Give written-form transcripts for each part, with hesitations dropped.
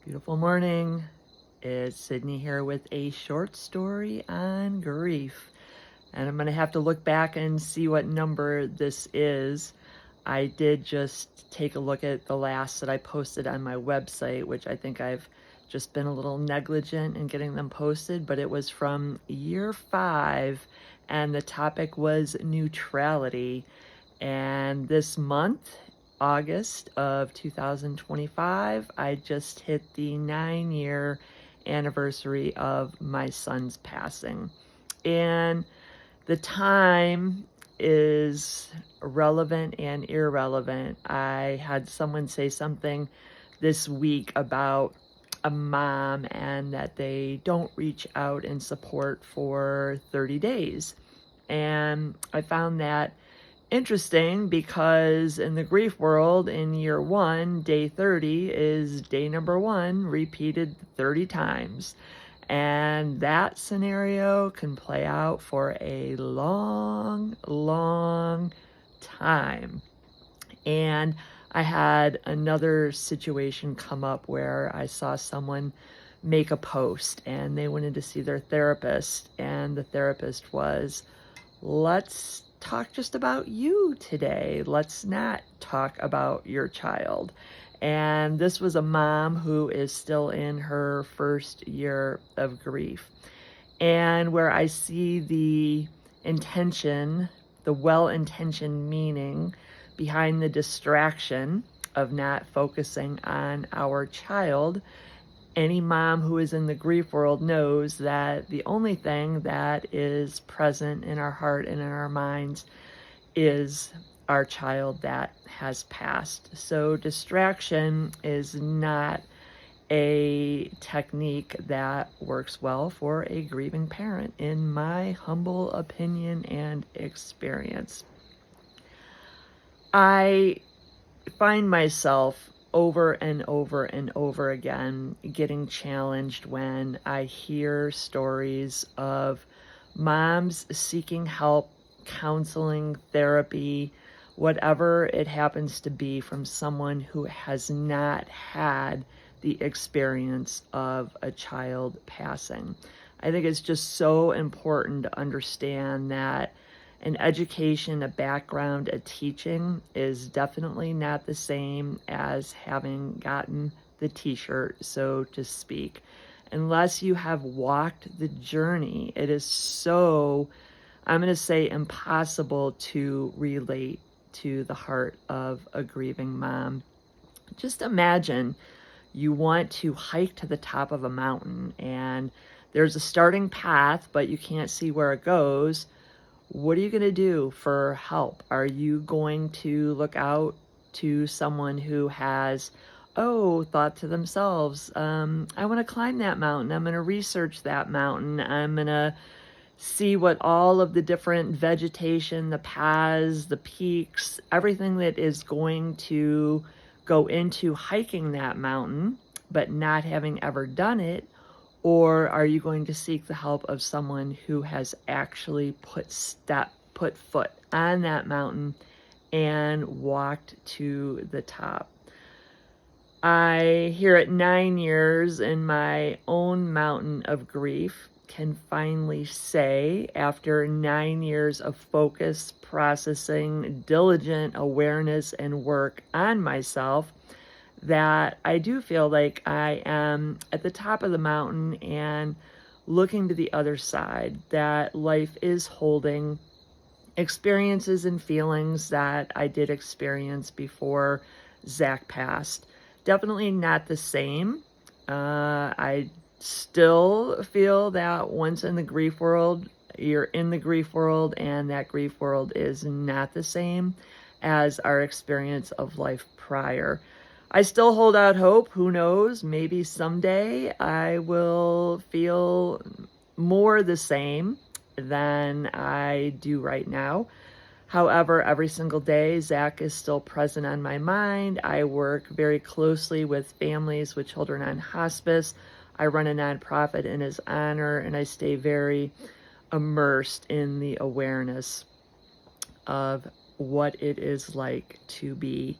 Beautiful morning. It's Sydney here with a short story on grief. And I'm going to have to look back and see what number this is. I did just take a look at the last that I posted on my website, which I think I've just been a little negligent in getting them posted, but it was from year 5, and the topic was neutrality. And this month, August of 2025, I just hit the 9-year anniversary of my son's passing. And the time is relevant and irrelevant. I had someone say something this week about a mom and that they don't reach out in support for 30 days. And I found that interesting because in the grief world, in year 1, day 30 is day number 1 repeated 30 times. And that scenario can play out for a long, long time. And I had another situation come up where I saw someone make a post and they went in to see their therapist, and the therapist was, let's talk just about you today. Let's not talk about your child. And this was a mom who is still in her first year of grief. And where I see the intention, the well-intentioned meaning behind the distraction of not focusing on our child, any mom who is in the grief world knows that the only thing that is present in our heart and in our minds is our child that has passed. So distraction is not a technique that works well for a grieving parent, in my humble opinion and experience. I find myself over and over and over again getting challenged when I hear stories of moms seeking help, counseling, therapy, whatever it happens to be, from someone who has not had the experience of a child passing. I think it's just so important to understand that an education, a background, a teaching is definitely not the same as having gotten the t-shirt, so to speak. Unless you have walked the journey, it is so, I'm going to say, impossible to relate to the heart of a grieving mom. Just imagine you want to hike to the top of a mountain and there's a starting path, but you can't see where it goes. What are you going to do for help? Are you going to look out to someone who has, thought to themselves, I want to climb that mountain. I'm going to research that mountain. I'm going to see what all of the different vegetation, the paths, the peaks, everything that is going to go into hiking that mountain, but not having ever done it? Or are you going to seek the help of someone who has actually put foot on that mountain and walked to the top? I, here at 9 years in my own mountain of grief, can finally say, after 9 years of focus, processing, diligent awareness, and work on myself, that I do feel like I am at the top of the mountain and looking to the other side, that life is holding experiences and feelings that I did experience before Zach passed. Definitely not the same. I still feel that once in the grief world, you're in the grief world, and that grief world is not the same as our experience of life prior. I still hold out hope. Who knows? Maybe someday I will feel more the same than I do right now. However, every single day, Zach is still present on my mind. I work very closely with families with children on hospice. I run a nonprofit in his honor, and I stay very immersed in the awareness of what it is like to be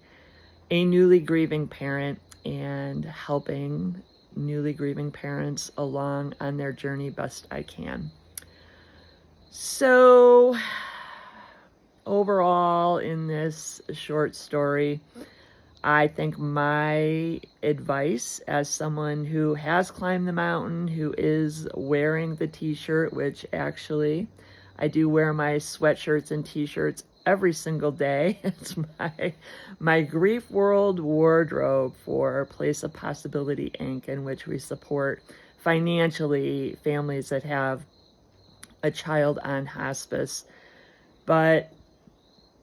a newly grieving parent and helping newly grieving parents along on their journey best I can. So, overall, in this short story, I think my advice as someone who has climbed the mountain, who is wearing the t-shirt, which actually I do wear my sweatshirts and t-shirts every single day. It's my Grief World wardrobe for Place of Possibility Inc., in which we support financially families that have a child on hospice. But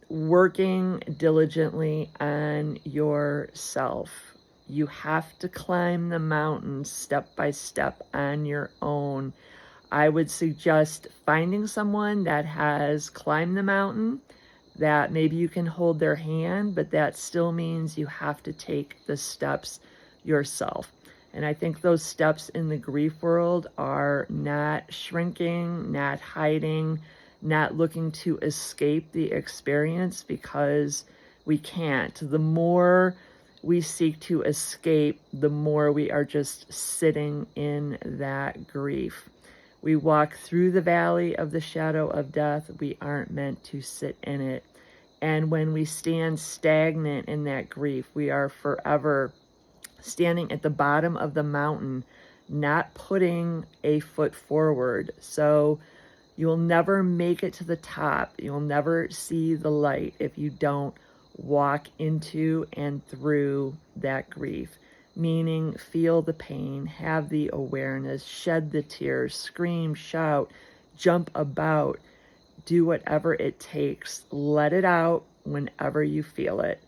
working diligently on yourself. You have to climb the mountain step by step on your own. I would suggest finding someone that has climbed the mountain, that maybe you can hold their hand, but that still means you have to take the steps yourself. And I think those steps in the grief world are not shrinking, not hiding, not looking to escape the experience, because we can't. The more we seek to escape, the more we are just sitting in that grief. We walk through the valley of the shadow of death. We aren't meant to sit in it. And when we stand stagnant in that grief, we are forever standing at the bottom of the mountain, not putting a foot forward. So you'll never make it to the top. You'll never see the light if you don't walk into and through that grief. Meaning, feel the pain, have the awareness, shed the tears, scream, shout, jump about, do whatever it takes. Let it out whenever you feel it.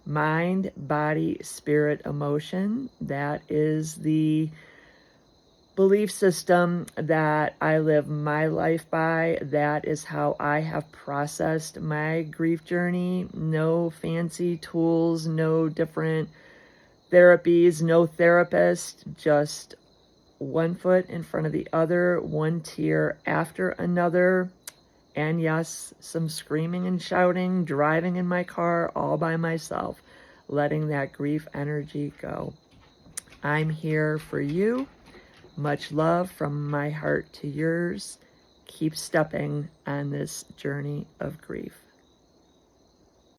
Mind, body, spirit, emotion. That is the belief system that I live my life by. That is how I have processed my grief journey. No fancy tools, no different therapies, no therapist, just one foot in front of the other, one tear after another. And yes, some screaming and shouting, driving in my car all by myself, letting that grief energy go. I'm here for you. Much love from my heart to yours. Keep stepping on this journey of grief.